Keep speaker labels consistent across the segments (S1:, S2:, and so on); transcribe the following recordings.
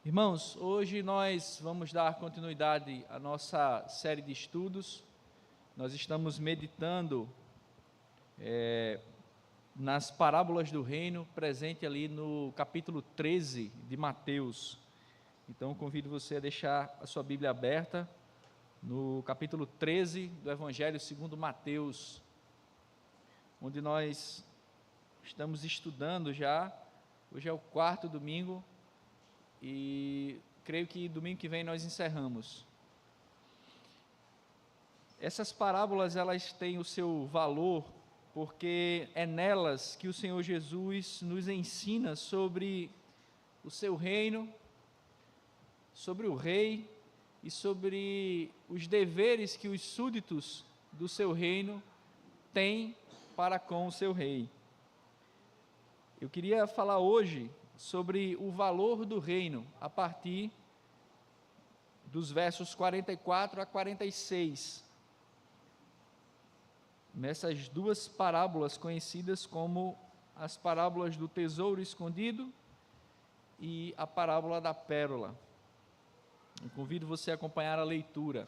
S1: Irmãos, hoje nós vamos dar continuidade à nossa série de estudos. Nós estamos meditando nas parábolas do reino, presente ali no capítulo 13 de Mateus. Então, convido você a deixar a sua Bíblia aberta no capítulo 13 do Evangelho segundo Mateus, onde nós estamos estudando já. Hoje é o quarto domingo e creio que domingo que vem nós encerramos. Essas parábolas, elas têm o seu valor, porque é nelas que o Senhor Jesus nos ensina sobre o seu reino, sobre o rei e sobre os deveres que os súditos do seu reino têm para com o seu rei. Eu queria falar hoje sobre o valor do reino, a partir dos versos 44 a 46, nessas duas parábolas conhecidas como as parábolas do tesouro escondido e a parábola da pérola. Eu convido você a acompanhar a leitura.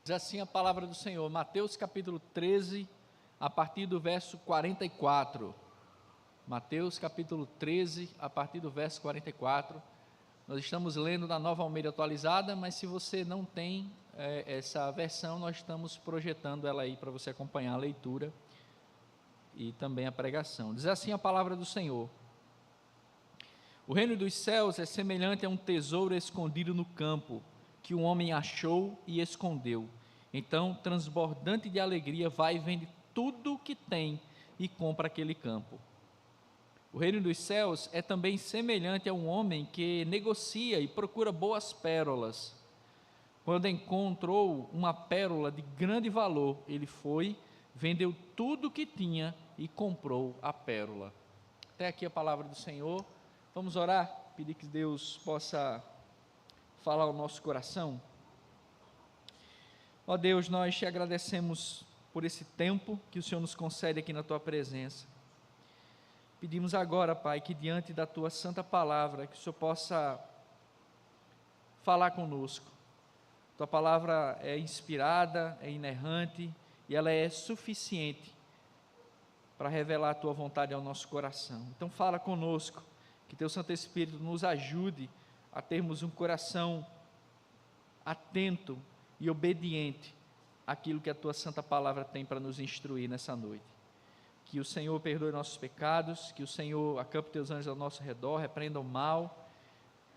S1: Diz assim a palavra do Senhor, Mateus capítulo 13, a partir do verso 44. Mateus capítulo 13, a partir do verso 44, nós estamos lendo na Nova Almeida Atualizada, mas se você não tem essa versão, nós estamos projetando ela aí para você acompanhar a leitura e também a pregação. Diz assim a palavra do Senhor: o reino dos céus é semelhante a um tesouro escondido no campo, que um homem achou e escondeu. Então, transbordante de alegria, vai e vende tudo o que tem e compra aquele campo. O reino dos céus é também semelhante a um homem que negocia e procura boas pérolas. Quando encontrou uma pérola de grande valor, ele foi, vendeu tudo o que tinha e comprou a pérola. Até aqui a palavra do Senhor. Vamos orar, pedir que Deus possa falar ao nosso coração. Ó Deus, nós te agradecemos por esse tempo que o Senhor nos concede aqui na tua presença. Pedimos agora, Pai, que diante da Tua santa palavra, que o Senhor possa falar conosco. Tua palavra é inspirada, é inerrante e ela é suficiente para revelar a Tua vontade ao nosso coração. Então fala conosco, que Teu Santo Espírito nos ajude a termos um coração atento e obediente àquilo que a Tua santa palavra tem para nos instruir nessa noite. Que o Senhor perdoe nossos pecados, que o Senhor acampe teus anjos ao nosso redor, repreenda o mal,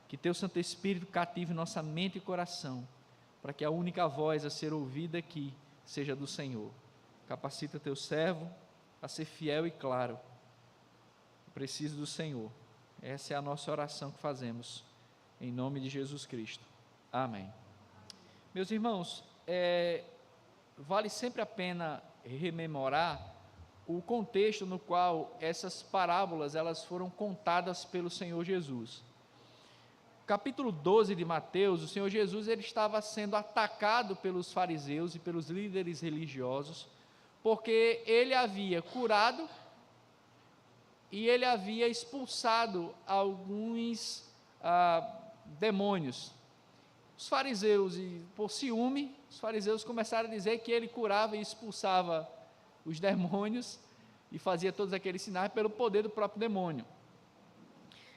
S1: que teu Santo Espírito cative nossa mente e coração, para que a única voz a ser ouvida aqui seja do Senhor. Capacita teu servo a ser fiel e claro. Eu preciso do Senhor. Essa é a nossa oração que fazemos, em nome de Jesus Cristo. Amém. Meus irmãos, vale sempre a pena rememorar o contexto no qual essas parábolas elas foram contadas pelo Senhor Jesus. Capítulo 12 de Mateus, o Senhor Jesus ele estava sendo atacado pelos fariseus e pelos líderes religiosos, porque ele havia curado e ele havia expulsado alguns demônios. Os fariseus, por ciúme, os fariseus começaram a dizer que ele curava e expulsava os demônios e fazia todos aqueles sinais pelo poder do próprio demônio.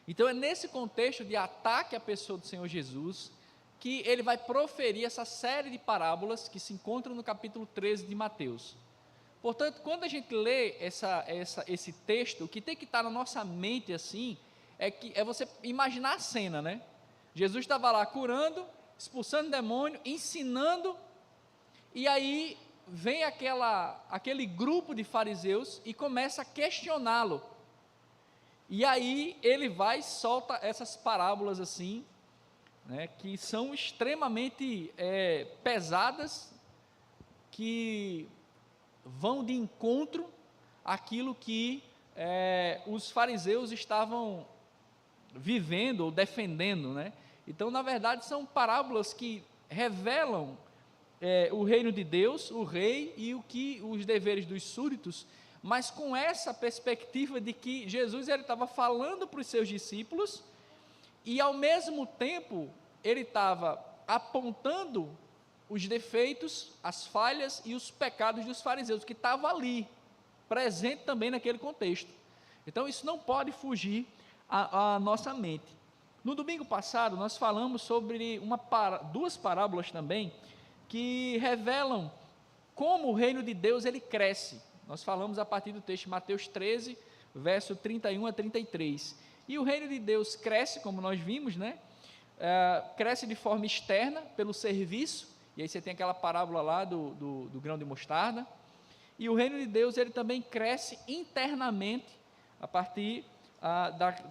S1: Então é nesse contexto de ataque à pessoa do Senhor Jesus que ele vai proferir essa série de parábolas que se encontram no capítulo 13 de Mateus. Portanto, quando a gente lê esse texto, o que tem que estar na nossa mente assim, é você imaginar a cena, né? Jesus estava lá curando, expulsando demônio, ensinando, e aí vem aquele grupo de fariseus e começa a questioná-lo, e aí ele vai e solta essas parábolas assim, né, que são extremamente pesadas, que vão de encontro àquilo que os fariseus estavam vivendo ou defendendo, né? Então, na verdade, são parábolas que revelam o reino de Deus, o rei e os deveres dos súditos, mas com essa perspectiva de que Jesus estava falando para os seus discípulos e ao mesmo tempo ele estava apontando os defeitos, as falhas e os pecados dos fariseus, que estava ali, presente também naquele contexto. Então isso não pode fugir à nossa mente. No domingo passado nós falamos sobre duas parábolas também, que revelam como o reino de Deus ele cresce. Nós falamos a partir do texto de Mateus 13, verso 31 a 33. E o reino de Deus cresce, como nós vimos, né? Cresce de forma externa, pelo serviço, e aí você tem aquela parábola lá do grão de mostarda. E o reino de Deus ele também cresce internamente, a partir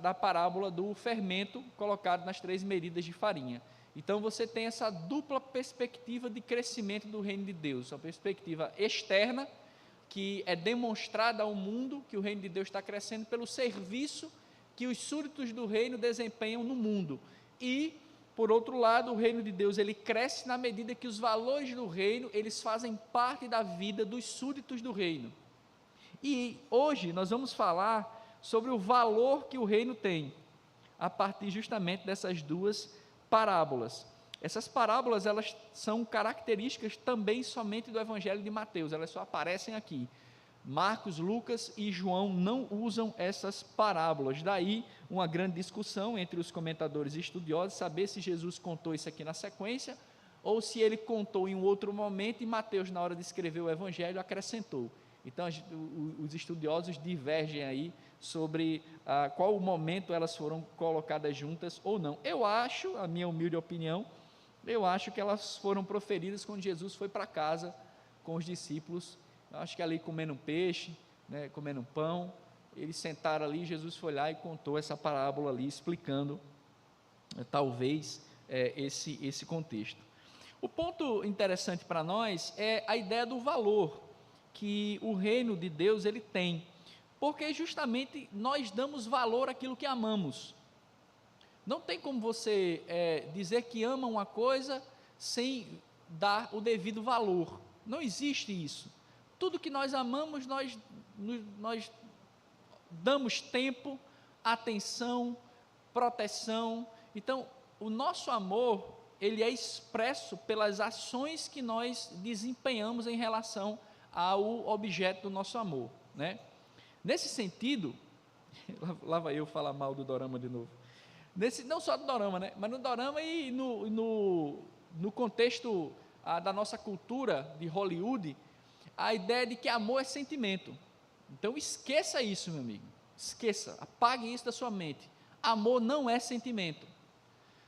S1: da parábola do fermento colocado nas 3 medidas de farinha. Então você tem essa dupla perspectiva de crescimento do reino de Deus, uma perspectiva externa, que é demonstrada ao mundo que o reino de Deus está crescendo pelo serviço que os súditos do reino desempenham no mundo. E, por outro lado, o reino de Deus ele cresce na medida que os valores do reino eles fazem parte da vida dos súditos do reino. E hoje nós vamos falar sobre o valor que o reino tem, a partir justamente dessas duas parábolas. Essas parábolas elas são características também somente do Evangelho de Mateus, elas só aparecem aqui. Marcos, Lucas e João não usam essas parábolas, daí uma grande discussão entre os comentadores e estudiosos, saber se Jesus contou isso aqui na sequência, ou se ele contou em um outro momento e Mateus, na hora de escrever o Evangelho, acrescentou. Então os estudiosos divergem aí sobre qual momento elas foram colocadas juntas ou não. Eu acho, a minha humilde opinião, eu acho que elas foram proferidas quando Jesus foi para casa com os discípulos. Eu acho que ali comendo peixe, né, comendo pão, eles sentaram ali, Jesus foi lá e contou essa parábola ali, explicando talvez esse contexto. O ponto interessante para nós é a ideia do valor que o reino de Deus ele tem, porque justamente nós damos valor àquilo que amamos. Não tem como você dizer que ama uma coisa sem dar o devido valor, não existe isso. Tudo que nós amamos, nós damos tempo, atenção, proteção. Então, o nosso amor, ele é expresso pelas ações que nós desempenhamos em relação ao objeto do nosso amor, né? Nesse sentido, lá vai eu falar mal do dorama de novo. Não só do dorama, né? Mas no dorama e no contexto da nossa cultura de Hollywood, a ideia de que amor é sentimento. Então esqueça isso, meu amigo, esqueça, apague isso da sua mente. Amor não é sentimento.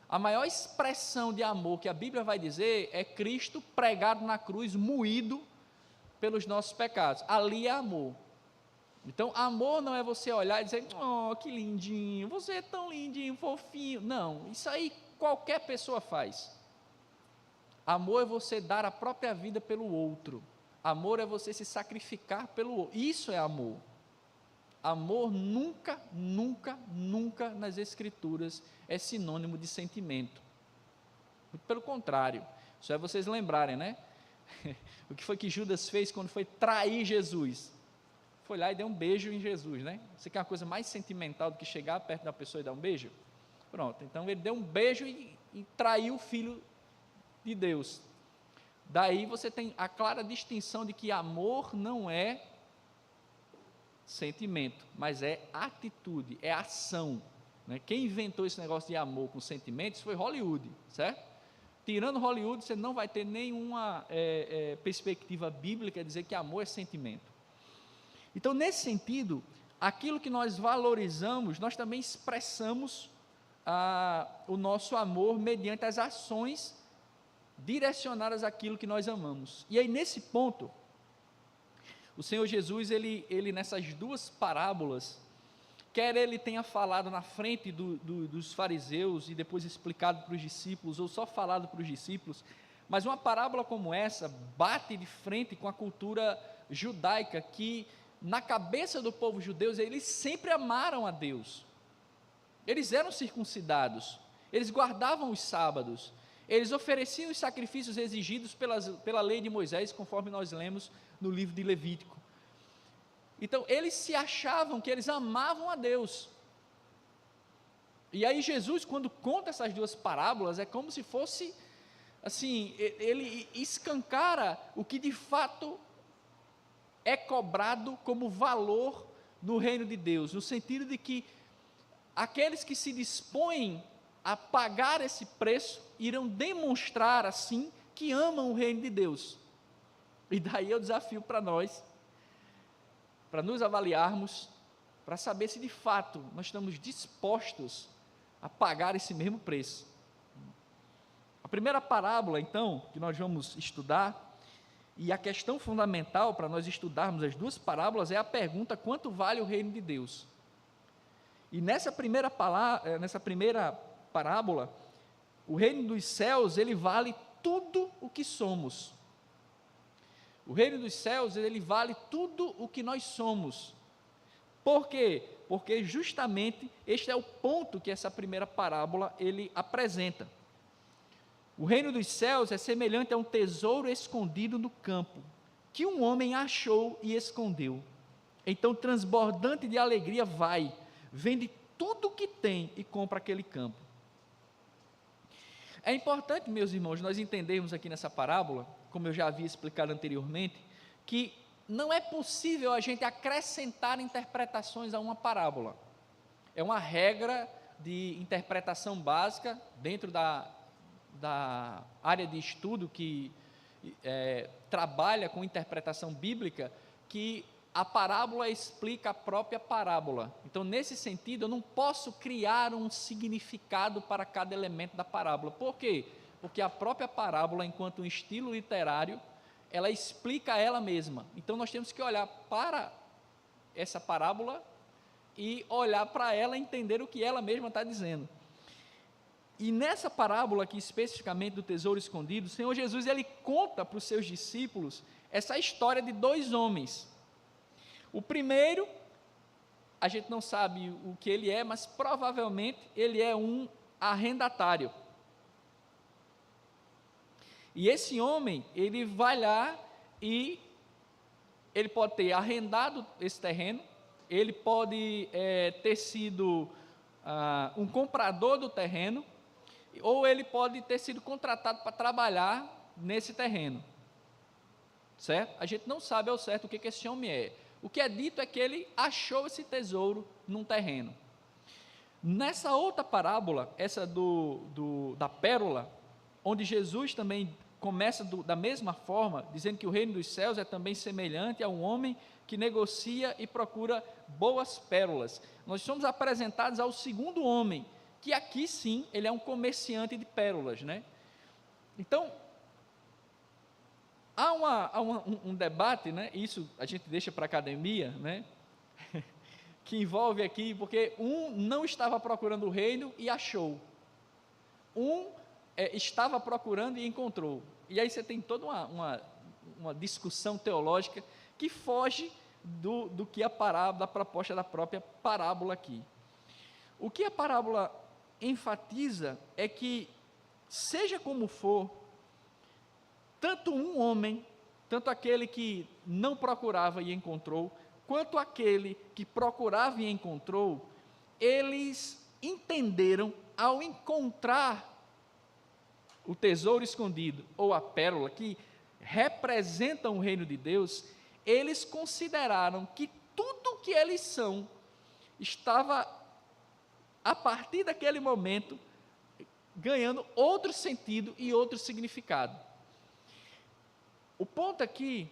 S1: A maior expressão de amor que a Bíblia vai dizer é Cristo pregado na cruz, moído pelos nossos pecados. Ali é amor. Então amor não é você olhar e dizer, oh, que lindinho, você é tão lindinho, fofinho. Não, isso aí qualquer pessoa faz. Amor é você dar a própria vida pelo outro. Amor é você se sacrificar pelo outro. Isso é amor. Amor nunca, nunca, nunca nas Escrituras é sinônimo de sentimento. Pelo contrário, só é vocês lembrarem, né? O que foi que Judas fez quando foi trair Jesus? Foi lá e deu um beijo em Jesus, né? Você quer uma coisa mais sentimental do que chegar perto da pessoa e dar um beijo? Pronto, então ele deu um beijo e traiu o Filho de Deus. Daí você tem a clara distinção de que amor não é sentimento, mas é atitude, é ação, né? Quem inventou esse negócio de amor com sentimentos foi Hollywood, certo? Tirando Hollywood, você não vai ter nenhuma perspectiva bíblica de dizer que amor é sentimento. Então, nesse sentido, aquilo que nós valorizamos, nós também expressamos o nosso amor mediante as ações direcionadas àquilo que nós amamos. E aí, nesse ponto, o Senhor Jesus, ele nessas duas parábolas, quer ele tenha falado na frente dos fariseus e depois explicado para os discípulos, ou só falado para os discípulos, mas uma parábola como essa bate de frente com a cultura judaica, que na cabeça do povo judeu, eles sempre amaram a Deus, eles eram circuncidados, eles guardavam os sábados, eles ofereciam os sacrifícios exigidos pela lei de Moisés, conforme nós lemos no livro de Levítico. Então, eles se achavam que eles amavam a Deus, E aí Jesus, quando conta essas duas parábolas, é como se fosse, assim, ele escancara o que de fato é cobrado como valor no reino de Deus, no sentido de que aqueles que se dispõem a pagar esse preço irão demonstrar assim que amam o reino de Deus. E daí eu desafio para nós, para nos avaliarmos, para saber se de fato nós estamos dispostos a pagar esse mesmo preço. A primeira parábola, então, que nós vamos estudar, e a questão fundamental para nós estudarmos as duas parábolas é a pergunta: quanto vale o reino de Deus? E nessa primeira parábola, o reino dos céus, ele vale tudo o que somos. O reino dos céus, ele vale tudo o que nós somos. Por quê? Porque justamente este é o ponto que essa primeira parábola ele apresenta. O reino dos céus é semelhante a um tesouro escondido no campo, que um homem achou e escondeu. Então, transbordante de alegria, vai, vende tudo o que tem e compra aquele campo. É importante, meus irmãos, nós entendermos aqui nessa parábola, como eu já havia explicado anteriormente, que não é possível a gente acrescentar interpretações a uma parábola. É uma regra de interpretação básica dentro da área de estudo que trabalha com interpretação bíblica, que a parábola explica a própria parábola. Então, nesse sentido, eu não posso criar um significado para cada elemento da parábola. Por quê? Porque a própria parábola, enquanto um estilo literário, ela explica ela mesma. Então, nós temos que olhar para essa parábola e olhar para ela e entender o que ela mesma está dizendo. E nessa parábola aqui, especificamente do tesouro escondido, o Senhor Jesus, ele conta para os seus discípulos essa história de dois homens. O primeiro, a gente não sabe o que ele é, mas provavelmente ele é um arrendatário. E esse homem, ele vai lá e ele pode ter arrendado esse terreno, ele pode ter sido um comprador do terreno, ou ele pode ter sido contratado para trabalhar nesse terreno, certo? A gente não sabe ao certo o que esse homem é. O que é dito é que ele achou esse tesouro num terreno. Nessa outra parábola, essa da pérola, onde Jesus também começa da mesma forma, dizendo que o reino dos céus é também semelhante a um homem que negocia e procura boas pérolas. Nós somos apresentados ao segundo homem, que aqui sim, ele é um comerciante de pérolas, né? Então, há um debate, né? Isso a gente deixa para a academia, né? Que envolve aqui, porque um não estava procurando o reino e achou. Estava procurando e encontrou. E aí você tem toda uma discussão teológica que foge do que a parábola, da proposta da própria parábola aqui. O que a parábola enfatiza é que, seja como for, tanto um homem, tanto aquele que não procurava e encontrou, quanto aquele que procurava e encontrou, eles entenderam, ao encontrar o tesouro escondido, ou a pérola, que representam o reino de Deus, eles consideraram que tudo que eles são, estava, a partir daquele momento, ganhando outro sentido e outro significado. O ponto aqui,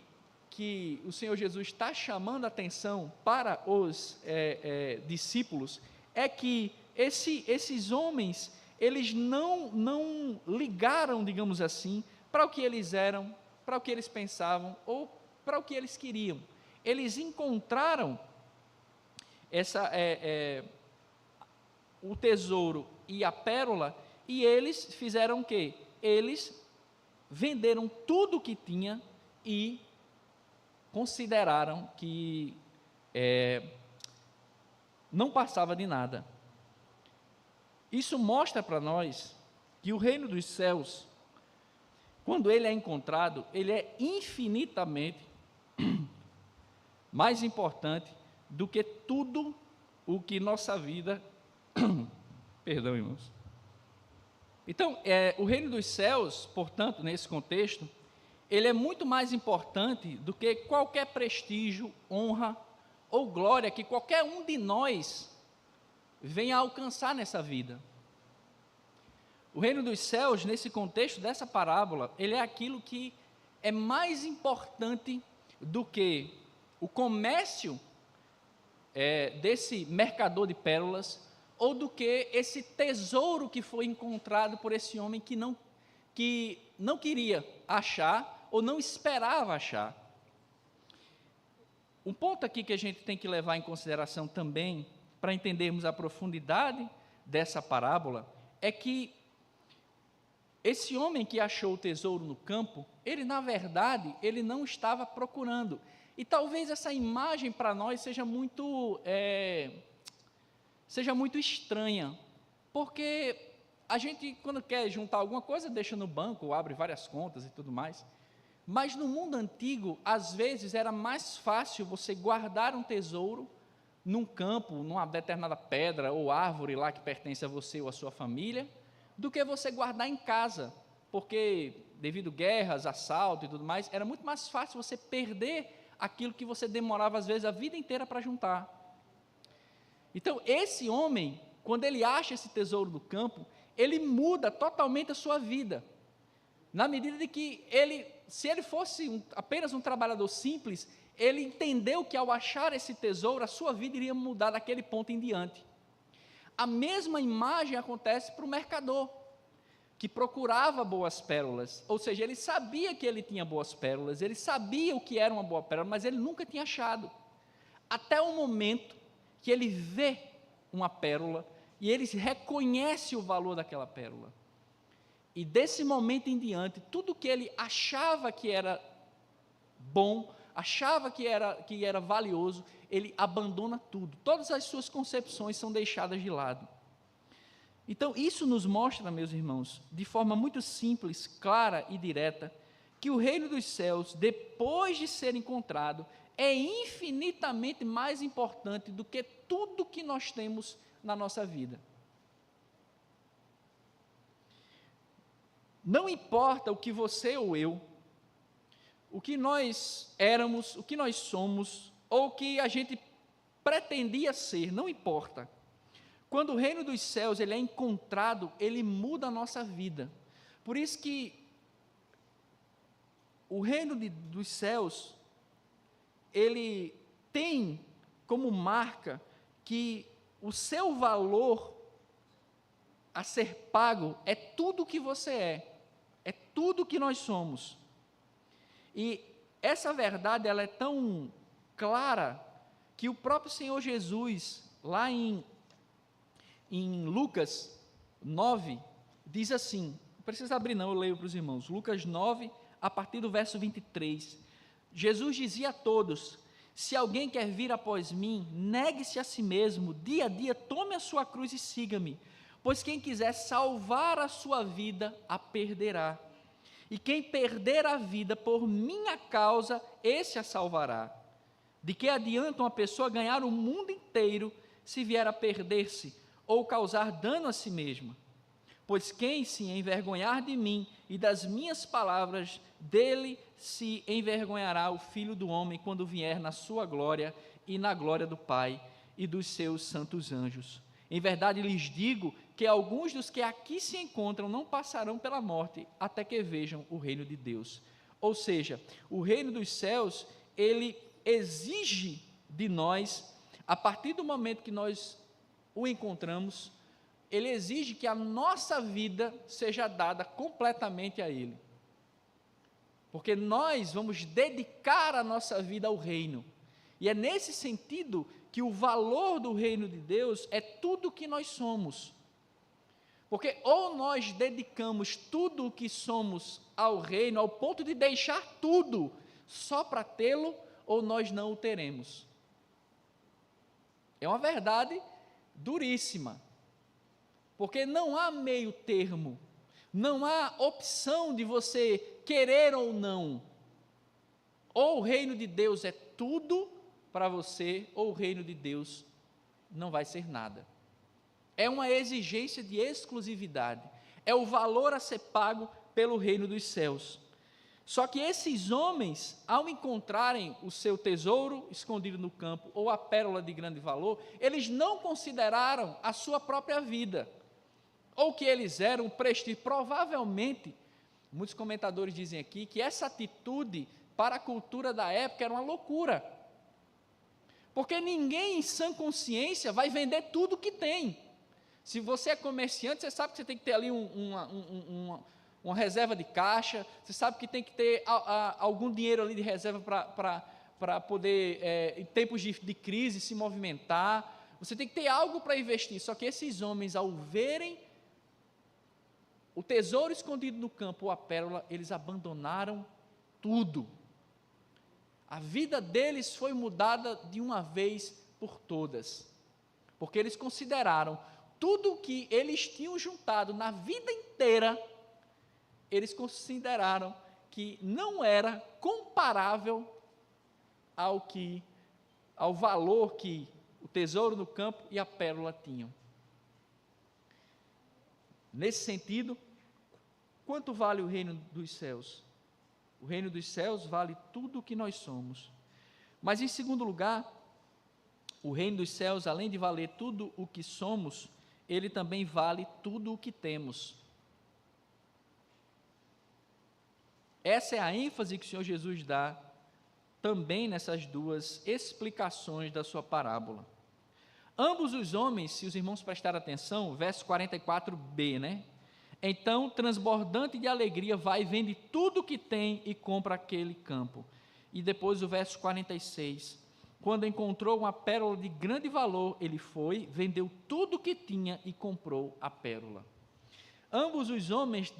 S1: que o Senhor Jesus está chamando a atenção para os discípulos, é que esses homens, eles não ligaram, digamos assim, para o que eles eram, para o que eles pensavam, ou para o que eles queriam. Eles encontraram o tesouro e a pérola, e eles fizeram o quê? Eles venderam tudo o que tinha e consideraram que não passava de nada. Isso mostra para nós que o reino dos céus, quando ele é encontrado, ele é infinitamente mais importante do que tudo o que nossa vida Perdão, irmãos. Então, o reino dos céus, portanto, nesse contexto, ele é muito mais importante do que qualquer prestígio, honra ou glória que qualquer um de nós venha a alcançar nessa vida. O reino dos céus, nesse contexto dessa parábola, ele é aquilo que é mais importante do que o comércio desse mercador de pérolas, ou do que esse tesouro que foi encontrado por esse homem que não queria achar ou não esperava achar. Um ponto aqui que a gente tem que levar em consideração também, para entendermos a profundidade dessa parábola, é que esse homem que achou o tesouro no campo, ele na verdade, ele não estava procurando. E talvez essa imagem para nós seja muito estranha, porque a gente, quando quer juntar alguma coisa, deixa no banco, ou abre várias contas e tudo mais. Mas no mundo antigo, às vezes era mais fácil você guardar um tesouro num campo, numa determinada pedra ou árvore lá que pertence a você ou a sua família, do que você guardar em casa, porque devido a guerras, assalto e tudo mais, era muito mais fácil você perder aquilo que você demorava às vezes a vida inteira para juntar. Então, esse homem, quando ele acha esse tesouro no campo, ele muda totalmente a sua vida, na medida de que se ele fosse apenas um trabalhador simples, ele entendeu que ao achar esse tesouro, a sua vida iria mudar daquele ponto em diante. A mesma imagem acontece para o mercador, que procurava boas pérolas, ou seja, ele sabia que ele tinha boas pérolas, ele sabia o que era uma boa pérola, mas ele nunca tinha achado, até o momento que ele vê uma pérola, e ele reconhece o valor daquela pérola, e desse momento em diante, tudo que ele achava que era bom, achava que era valioso, ele abandona tudo, todas as suas concepções são deixadas de lado. Então, isso nos mostra, meus irmãos, de forma muito simples, clara e direta, que o reino dos céus, depois de ser encontrado, é infinitamente mais importante do que tudo que nós temos na nossa vida. Não importa o que você ou eu, o que nós éramos, o que nós somos, ou o que a gente pretendia ser, não importa. Quando o reino dos céus ele é encontrado, ele muda a nossa vida. Por isso que o reino dos céus, ele tem como marca que o seu valor a ser pago é tudo que você é tudo que nós somos. E essa verdade ela é tão clara que o próprio Senhor Jesus, lá em Lucas 9, diz assim, não precisa abrir não, eu leio para os irmãos, Lucas 9, a partir do verso 23, Jesus dizia a todos: se alguém quer vir após mim, negue-se a si mesmo, dia a dia tome a sua cruz e siga-me, pois quem quiser salvar a sua vida, a perderá, e quem perder a vida por minha causa, esse a salvará. De que adianta uma pessoa ganhar o mundo inteiro, se vier a perder-se, ou causar dano a si mesma? Pois quem se envergonhar de mim e das minhas palavras, dele se envergonhará o Filho do Homem, quando vier na sua glória e na glória do Pai e dos seus santos anjos. Em verdade lhes digo que alguns dos que aqui se encontram não passarão pela morte, até que vejam o reino de Deus. Ou seja, o reino dos céus, ele exige de nós, a partir do momento que nós o encontramos, ele exige que a nossa vida seja dada completamente a ele, porque nós vamos dedicar a nossa vida ao reino, e é nesse sentido que o valor do reino de Deus é tudo o que nós somos, porque ou nós dedicamos tudo o que somos ao reino, ao ponto de deixar tudo só para tê-lo, ou nós não o teremos. É uma verdade duríssima, porque não há meio termo, não há opção de você querer ou não, ou o reino de Deus é tudo para você, ou o reino de Deus não vai ser nada. É uma exigência de exclusividade. É o valor a ser pago pelo reino dos céus. Só que esses homens, ao encontrarem o seu tesouro escondido no campo, ou a pérola de grande valor, eles não consideraram a sua própria vida, ou que eles eram prestígio. Provavelmente, muitos comentadores dizem aqui, que essa atitude, para a cultura da época, era uma loucura, porque ninguém em sã consciência vai vender tudo que tem. Se você é comerciante, você sabe que você tem que ter ali uma reserva de caixa, você sabe que tem que ter algum dinheiro ali de reserva para poder, em tempos de crise, se movimentar. Você tem que ter algo para investir. Só que esses homens, ao verem o tesouro escondido no campo, ou a pérola, eles abandonaram tudo. A vida deles foi mudada de uma vez por todas, porque eles consideraram tudo o que eles tinham juntado na vida inteira, eles consideraram que não era comparável ao valor que o tesouro no campo e a pérola tinham. Nesse sentido, quanto vale o reino dos céus? O reino dos céus vale tudo o que nós somos. Mas, em segundo lugar, o reino dos céus, além de valer tudo o que somos, ele também vale tudo o que temos. Essa é a ênfase que o Senhor Jesus dá também nessas duas explicações da sua parábola. Ambos os homens, se os irmãos prestarem atenção, verso 44b, né? Então, transbordante de alegria, vai e vende tudo o que tem e compra aquele campo. E depois o verso 46, quando encontrou uma pérola de grande valor, ele foi, vendeu tudo o que tinha e comprou a pérola. Ambos os homens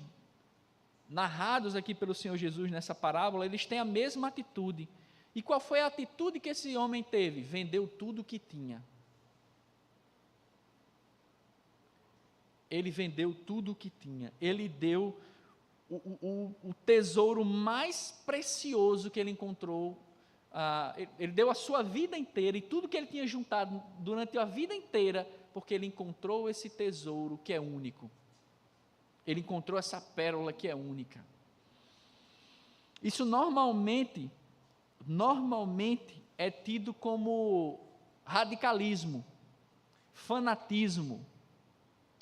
S1: narrados aqui pelo Senhor Jesus nessa parábola, eles têm a mesma atitude. E qual foi a atitude que esse homem teve? Vendeu tudo o que tinha. Ele vendeu tudo o que tinha. Ele deu o tesouro mais precioso que ele encontrou. Ele deu a sua vida inteira e tudo que ele tinha juntado durante a vida inteira, porque ele encontrou esse tesouro que é único. Ele encontrou essa pérola que é única. Isso normalmente é tido como radicalismo, fanatismo,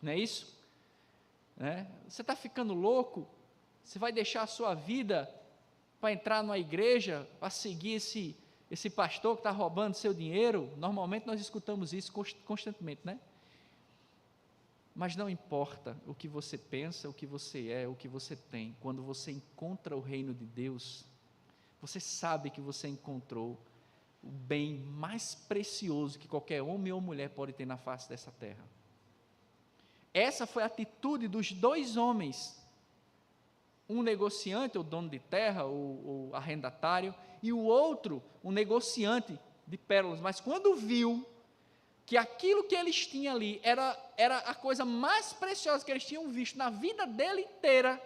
S1: não é isso? Você está ficando louco? Você vai deixar a sua vida para entrar numa igreja, para seguir esse pastor que está roubando seu dinheiro? Normalmente nós escutamos isso constantemente, né? Mas não importa o que você pensa, o que você é, o que você tem, quando você encontra o reino de Deus, você sabe que você encontrou o bem mais precioso que qualquer homem ou mulher pode ter na face dessa terra. Essa foi a atitude dos dois homens, um negociante, o dono de terra, o arrendatário, e o outro, um negociante de pérolas. Mas quando viu que aquilo que eles tinham ali era a coisa mais preciosa que eles tinham visto na vida dele inteira,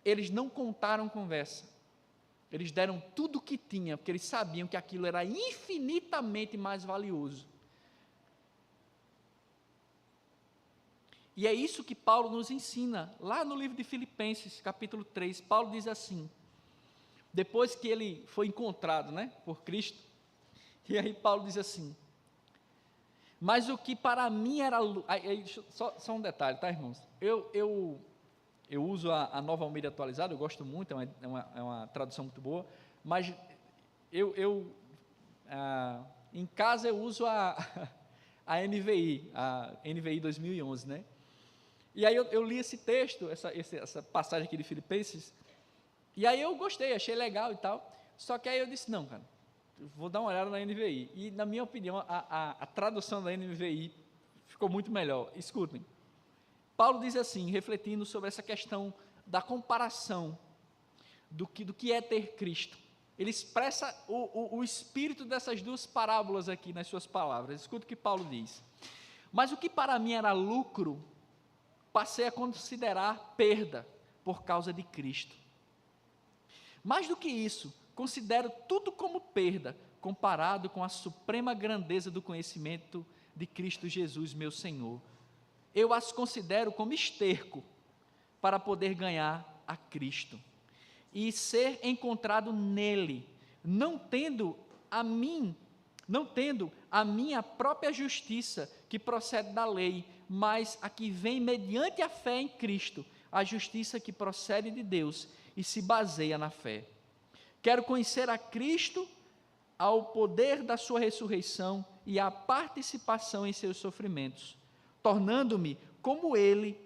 S1: eles não contaram conversa. Eles deram tudo o que tinham, porque eles sabiam que aquilo era infinitamente mais valioso. E é isso que Paulo nos ensina, lá no livro de Filipenses, capítulo 3, Paulo diz assim, depois que ele foi encontrado, por Cristo, e aí Paulo diz assim, mas o que para mim era, só um detalhe, tá, irmãos, eu uso a Nova Almeida atualizada, eu gosto muito, é uma tradução muito boa, mas em casa eu uso a NVI 2011, E aí eu li esse texto, essa passagem aqui de Filipenses, e aí eu gostei, achei legal e tal, só que aí eu disse, não, cara, vou dar uma olhada na NVI, e na minha opinião, a tradução da NVI ficou muito melhor. Escutem, Paulo diz assim, refletindo sobre essa questão da comparação, do que é ter Cristo, ele expressa o espírito dessas duas parábolas aqui nas suas palavras. Escuta o que Paulo diz, mas o que para mim era lucro, passei a considerar perda por causa de Cristo. Mais do que isso, considero tudo como perda, comparado com a suprema grandeza do conhecimento de Cristo Jesus, meu Senhor. Eu as considero como esterco para poder ganhar a Cristo e ser encontrado nele, não tendo a minha própria justiça que procede da lei, mas a que vem mediante a fé em Cristo, a justiça que procede de Deus e se baseia na fé. Quero conhecer a Cristo, ao poder da sua ressurreição e a participação em seus sofrimentos, tornando-me como ele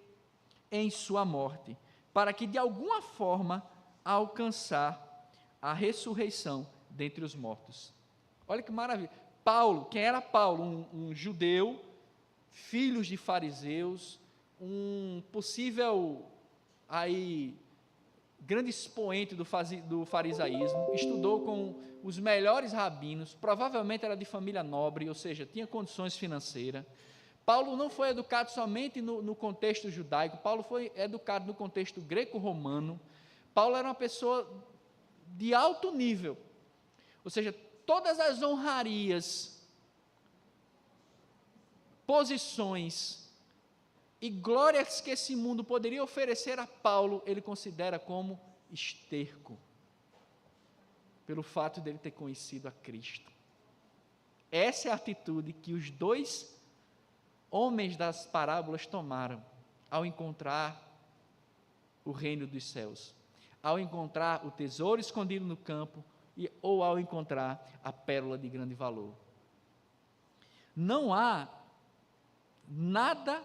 S1: em sua morte, para que de alguma forma alcançar a ressurreição dentre os mortos. Olha que maravilha. Paulo, quem era Paulo? Um judeu, filhos de fariseus, um possível grande expoente do farisaísmo, estudou com os melhores rabinos, provavelmente era de família nobre, ou seja, tinha condições financeiras. Paulo não foi educado somente no contexto judaico, Paulo foi educado no contexto greco-romano. Paulo era uma pessoa de alto nível, ou seja, todas as honrarias, posições e glórias que esse mundo poderia oferecer a Paulo, ele considera como esterco, pelo fato dele ter conhecido a Cristo. Essa é a atitude que os dois homens das parábolas tomaram ao encontrar o reino dos céus, ao encontrar o tesouro escondido no campo ou ao encontrar a pérola de grande valor. Não há nada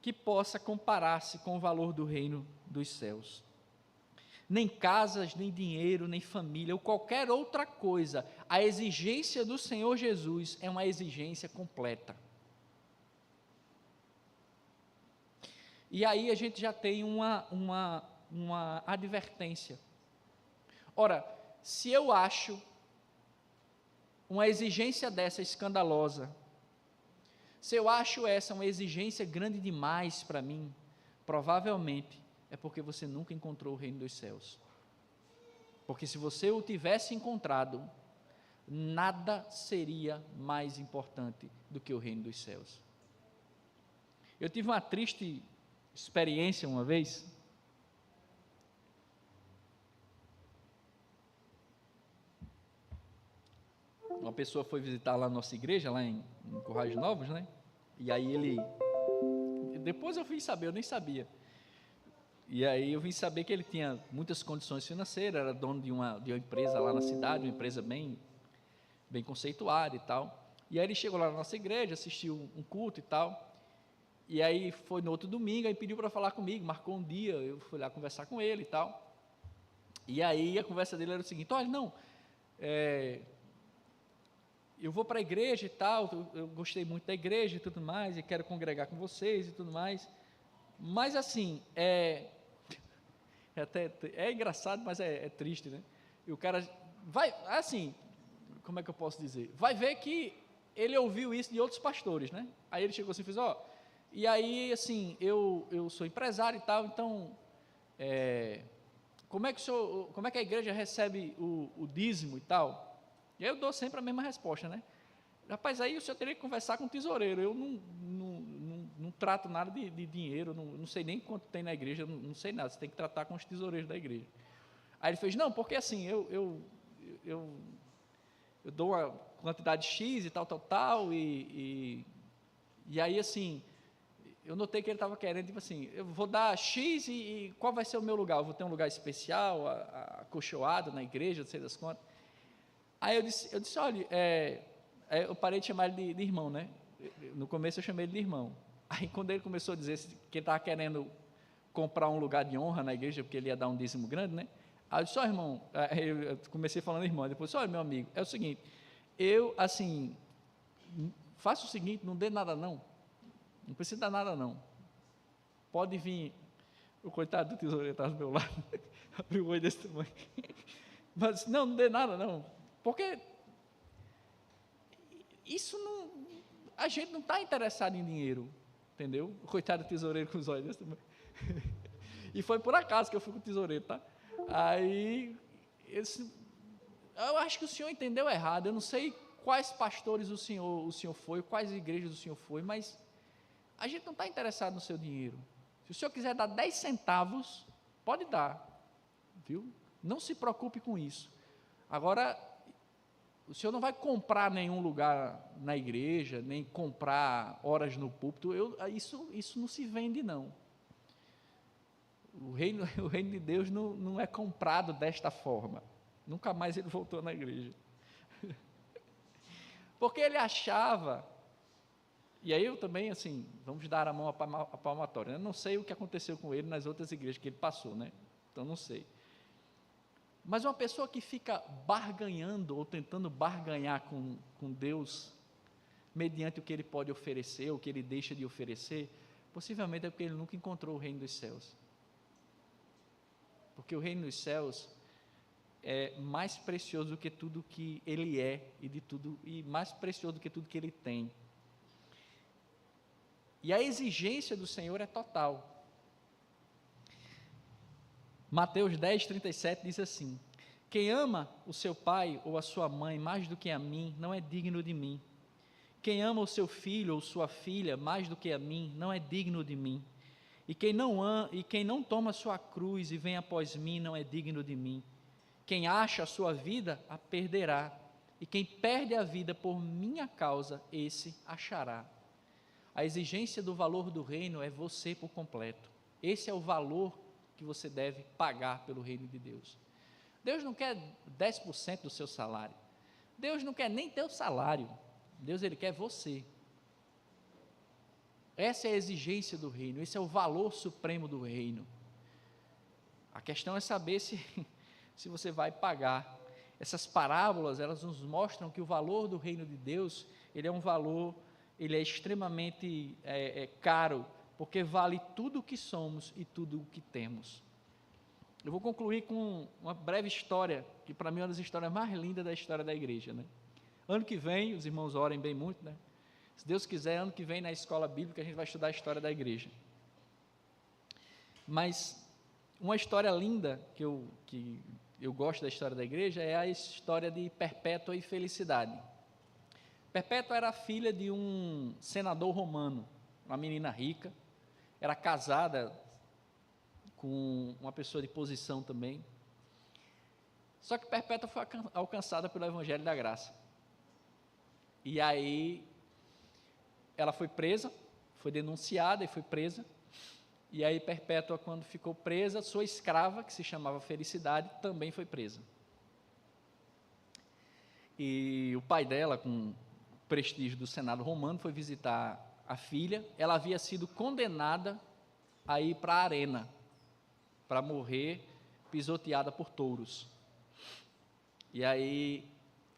S1: que possa comparar-se com o valor do reino dos céus. Nem casas, nem dinheiro, nem família, ou qualquer outra coisa. A exigência do Senhor Jesus é uma exigência completa. E aí a gente já tem uma advertência. Ora, se eu acho uma exigência dessa escandalosa, se eu acho essa uma exigência grande demais para mim, provavelmente é porque você nunca encontrou o reino dos céus. Porque se você o tivesse encontrado, nada seria mais importante do que o reino dos céus. Eu tive uma triste experiência uma vez. Uma pessoa foi visitar lá a nossa igreja, lá em Currais Novos, né? E aí depois eu vim saber, eu nem sabia. E aí eu vim saber que ele tinha muitas condições financeiras, era dono de uma empresa lá na cidade, uma empresa bem conceituada e tal. E aí ele chegou lá na nossa igreja, assistiu um culto e tal. E aí foi no outro domingo, aí pediu para falar comigo, marcou um dia, eu fui lá conversar com ele e tal. E aí a conversa dele era o seguinte: olha, não, eu vou para a igreja e tal, eu gostei muito da igreja e tudo mais, e quero congregar com vocês e tudo mais, mas assim, é engraçado, mas é triste, né? E o cara vai, assim, como é que eu posso dizer? Vai ver que ele ouviu isso de outros pastores, né? Aí ele chegou assim e fez: e aí, assim, eu sou empresário e tal, então, como é que a igreja recebe o dízimo e tal? E aí eu dou sempre a mesma resposta, né? Rapaz, aí o senhor teria que conversar com o tesoureiro, eu não trato nada de dinheiro, não sei nem quanto tem na igreja, não sei nada, você tem que tratar com os tesoureiros da igreja. Aí ele fez: não, porque assim, eu dou uma quantidade X e tal, e aí assim, eu notei que ele estava querendo, tipo assim, eu vou dar X e qual vai ser o meu lugar? Eu vou ter um lugar especial, acolchoado na igreja, não sei das quantas. Aí eu disse: olha, eu parei de chamar ele de irmão, né? No começo eu chamei ele de irmão. Aí quando ele começou a dizer que ele estava querendo comprar um lugar de honra na igreja, porque ele ia dar um dízimo grande, né? Aí eu disse: irmão, eu comecei falando irmão, depois: olha, meu amigo, é o seguinte, eu, assim, faça o seguinte, não dê nada não precisa dar nada não, pode vir, o coitado do tesoureiro estava do meu lado, abriu o olho desse tamanho, mas não dê nada não, porque isso não, a gente não está interessado em dinheiro, entendeu? O coitado do tesoureiro com os olhos desse tamanho, e foi por acaso que eu fui com o tesoureiro, tá? Aí, eu acho que o senhor entendeu errado, eu não sei quais pastores o senhor foi, quais igrejas o senhor foi, mas a gente não está interessado no seu dinheiro. Se o senhor quiser dar 10 centavos, pode dar, viu? Não se preocupe com isso. Agora, o senhor não vai comprar nenhum lugar na igreja, nem comprar horas no púlpito, isso não se vende, não. O reino de Deus não é comprado desta forma. Nunca mais ele voltou na igreja. Porque ele achava, e aí eu também, assim, vamos dar a mão à palmatória, né? Não sei o que aconteceu com ele nas outras igrejas que ele passou, né? Então não sei. Mas uma pessoa que fica barganhando ou tentando barganhar com Deus, mediante o que ele pode oferecer, ou o que ele deixa de oferecer, possivelmente é porque ele nunca encontrou o reino dos céus. Porque o reino dos céus é mais precioso do que tudo que ele é e mais precioso do que tudo que ele tem. E a exigência do Senhor é total. Mateus 10, 37 diz assim: quem ama o seu pai ou a sua mãe mais do que a mim, não é digno de mim. Quem ama o seu filho ou sua filha mais do que a mim, não é digno de mim. E quem não toma sua cruz e vem após mim, não é digno de mim. Quem acha a sua vida, a perderá. E quem perde a vida por minha causa, esse achará. A exigência do valor do reino é você por completo. Esse é o valor que você deve pagar pelo reino de Deus. Deus não quer 10% do seu salário. Deus não quer nem teu salário. Deus, ele quer você. Essa é a exigência do reino, esse é o valor supremo do reino. A questão é saber se você vai pagar. Essas parábolas, elas nos mostram que o valor do reino de Deus, ele é um valor, ele é extremamente caro, porque vale tudo o que somos e tudo o que temos. Eu vou concluir com uma breve história, que para mim é uma das histórias mais lindas da história da igreja, né? Ano que vem, os irmãos orem bem muito, né? Se Deus quiser, ano que vem na escola bíblica a gente vai estudar a história da igreja. Mas uma história linda que eu gosto da história da igreja é a história de Perpétua e Felicidade. Perpétua era filha de um senador romano, uma menina rica, era casada com uma pessoa de posição também. Só que Perpétua foi alcançada pelo Evangelho da Graça. E aí ela foi presa, foi denunciada e foi presa. E aí Perpétua, quando ficou presa, sua escrava, que se chamava Felicidade, também foi presa. E o pai dela, com prestígio do Senado romano, foi visitar a filha. Ela havia sido condenada a ir para a arena, para morrer pisoteada por touros. E aí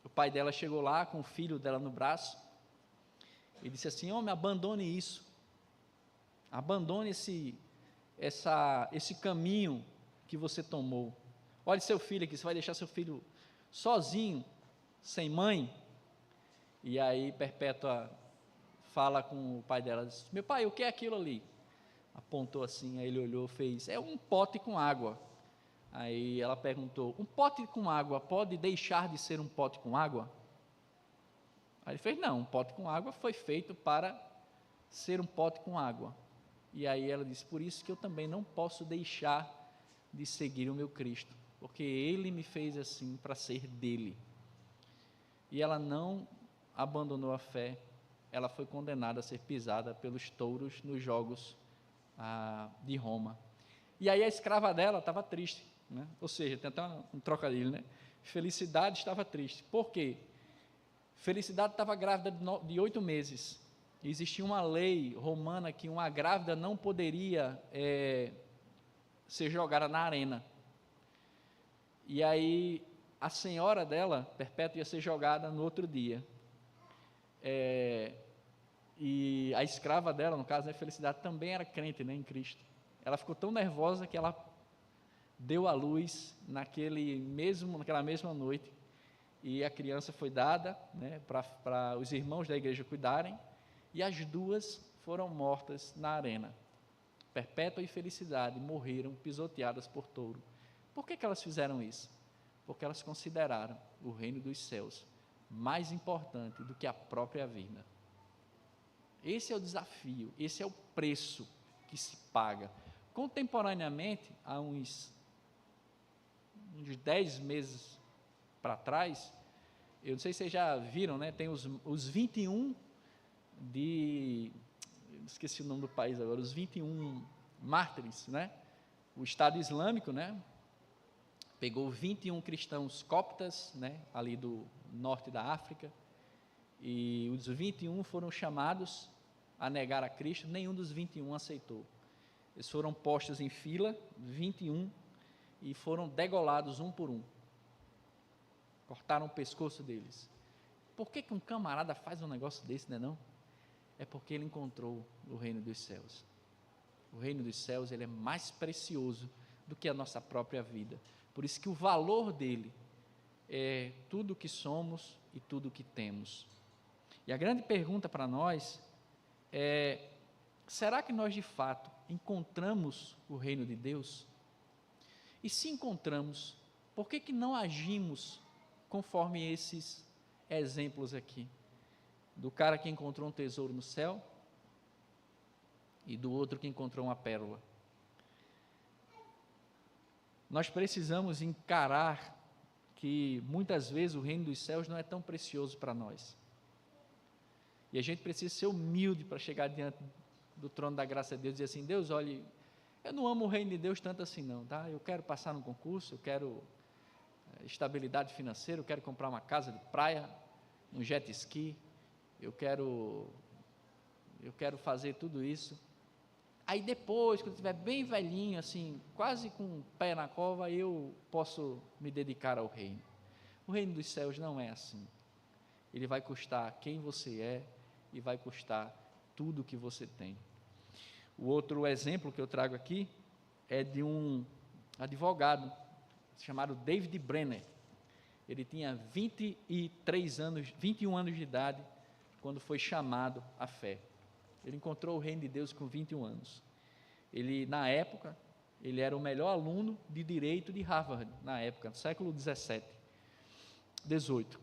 S1: o pai dela chegou lá com o filho dela no braço e disse assim: homem, abandone isso, abandone esse caminho que você tomou. Olhe seu filho aqui, você vai deixar seu filho sozinho, sem mãe? E aí Perpétua fala com o pai dela, diz: meu pai, o que é aquilo ali? Apontou assim, aí ele olhou, fez: é um pote com água. Aí ela perguntou: um pote com água pode deixar de ser um pote com água? Aí ele fez: não, um pote com água foi feito para ser um pote com água. E aí ela disse: por isso que eu também não posso deixar de seguir o meu Cristo, porque Ele me fez assim para ser dele. E ela não abandonou a fé, ela foi condenada a ser pisada pelos touros nos jogos de Roma. E aí a escrava dela estava triste, né? Ou seja, tem até um trocadilho, né? Felicidade estava triste. Por quê? Felicidade estava grávida de 8 meses. Existia uma lei romana que uma grávida não poderia ser jogada na arena. E aí a senhora dela, Perpétua, ia ser jogada no outro dia. E a escrava dela, no caso, Felicidade, também era crente, né, em Cristo. Ela ficou tão nervosa que ela deu à luz naquela mesma noite, e a criança foi dada, né, para os irmãos da igreja cuidarem, e as duas foram mortas na arena. Perpétua e Felicidade morreram pisoteadas por touro. Por que elas fizeram isso? Porque elas consideraram o reino dos céus mais importante do que a própria vida. Esse é o desafio, esse é o preço que se paga. Contemporaneamente, há uns 10 meses para trás, eu não sei se vocês já viram, né? Tem os 21 esqueci o nome do país agora, os 21 mártires, né? O Estado Islâmico, né? Pegou 21 cristãos coptas, né? Ali do norte da África, e os 21 foram chamados a negar a Cristo, nenhum dos 21 aceitou. Eles foram postos em fila, 21, e foram degolados um por um. Cortaram o pescoço deles. Por que um camarada faz um negócio desse, né não? É porque ele encontrou o reino dos céus. O reino dos céus, ele é mais precioso do que a nossa própria vida. Por isso que o valor dele é tudo o que somos e tudo o que temos. E a grande pergunta para nós é: será que nós de fato encontramos o reino de Deus? E se encontramos, por que não agimos conforme esses exemplos aqui? Do cara que encontrou um tesouro no céu e do outro que encontrou uma pérola. Nós precisamos encarar que muitas vezes o reino dos céus não é tão precioso para nós. E a gente precisa ser humilde para chegar diante do trono da graça de Deus e dizer assim: Deus, olhe, eu não amo o reino de Deus tanto assim não, tá? Eu quero passar num concurso, eu quero estabilidade financeira, eu quero comprar uma casa de praia, um jet ski, eu quero fazer tudo isso. Aí depois, quando eu estiver bem velhinho, assim, quase com o pé na cova, eu posso me dedicar ao reino. O reino dos céus não é assim. Ele vai custar quem você é e vai custar tudo que você tem. O outro exemplo que eu trago aqui é de um advogado chamado David Brenner. Ele tinha 21 anos de idade quando foi chamado à fé. Ele encontrou o reino de Deus com 21 anos. Ele, na época, ele era o melhor aluno de direito de Harvard, na época, no século 18.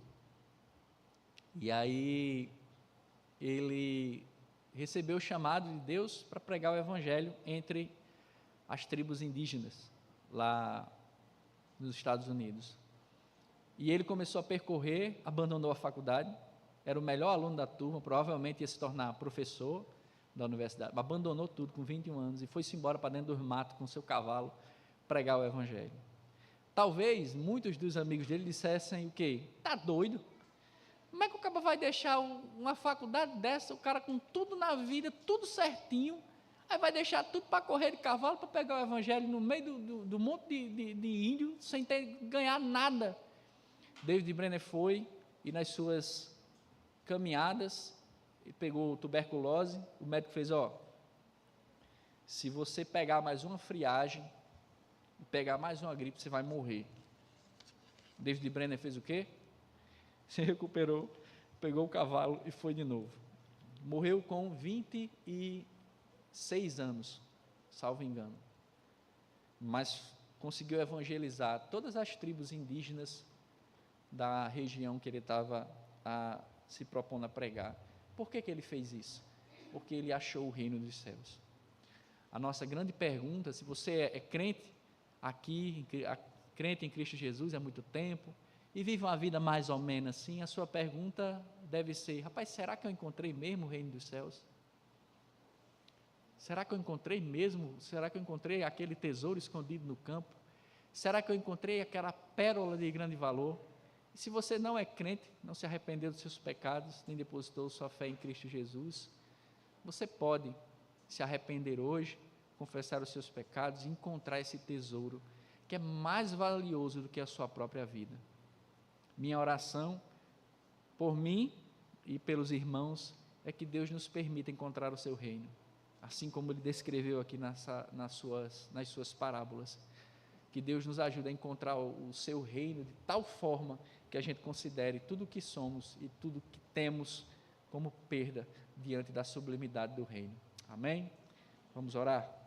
S1: E aí, ele recebeu o chamado de Deus para pregar o evangelho entre as tribos indígenas, lá nos Estados Unidos. E ele começou a percorrer, abandonou a faculdade, era o melhor aluno da turma, provavelmente ia se tornar professor da universidade, abandonou tudo com 21 anos e foi-se embora para dentro dos matos com seu cavalo pregar o evangelho. Talvez muitos dos amigos dele dissessem o quê? Está doido? Como é que o cara vai deixar uma faculdade dessa, o cara com tudo na vida, tudo certinho, aí vai deixar tudo para correr de cavalo, para pegar o evangelho no meio do monte de índio, sem ganhar nada? David Brenner foi, e nas suas caminhadas, ele pegou tuberculose, o médico fez, se você pegar mais uma friagem, e pegar mais uma gripe, você vai morrer. David Brenner fez o quê? Se recuperou, pegou o cavalo e foi de novo. Morreu com 26 anos, salvo engano. Mas conseguiu evangelizar todas as tribos indígenas da região que ele estava se propondo a pregar. Por que ele fez isso? Porque ele achou o reino dos céus. A nossa grande pergunta, se você é crente aqui, crente em Cristo Jesus há muito tempo, e vive uma vida mais ou menos assim, a sua pergunta deve ser: rapaz, será que eu encontrei mesmo o reino dos céus? Será que eu encontrei mesmo? Será que eu encontrei aquele tesouro escondido no campo? Será que eu encontrei aquela pérola de grande valor? E se você não é crente, não se arrependeu dos seus pecados, nem depositou sua fé em Cristo Jesus, você pode se arrepender hoje, confessar os seus pecados e encontrar esse tesouro que é mais valioso do que a sua própria vida. Minha oração por mim e pelos irmãos é que Deus nos permita encontrar o seu reino, assim como ele descreveu aqui nas suas parábolas. Que Deus nos ajude a encontrar o seu reino de tal forma que a gente considere tudo o que somos e tudo o que temos como perda diante da sublimidade do reino. Amém? Vamos orar?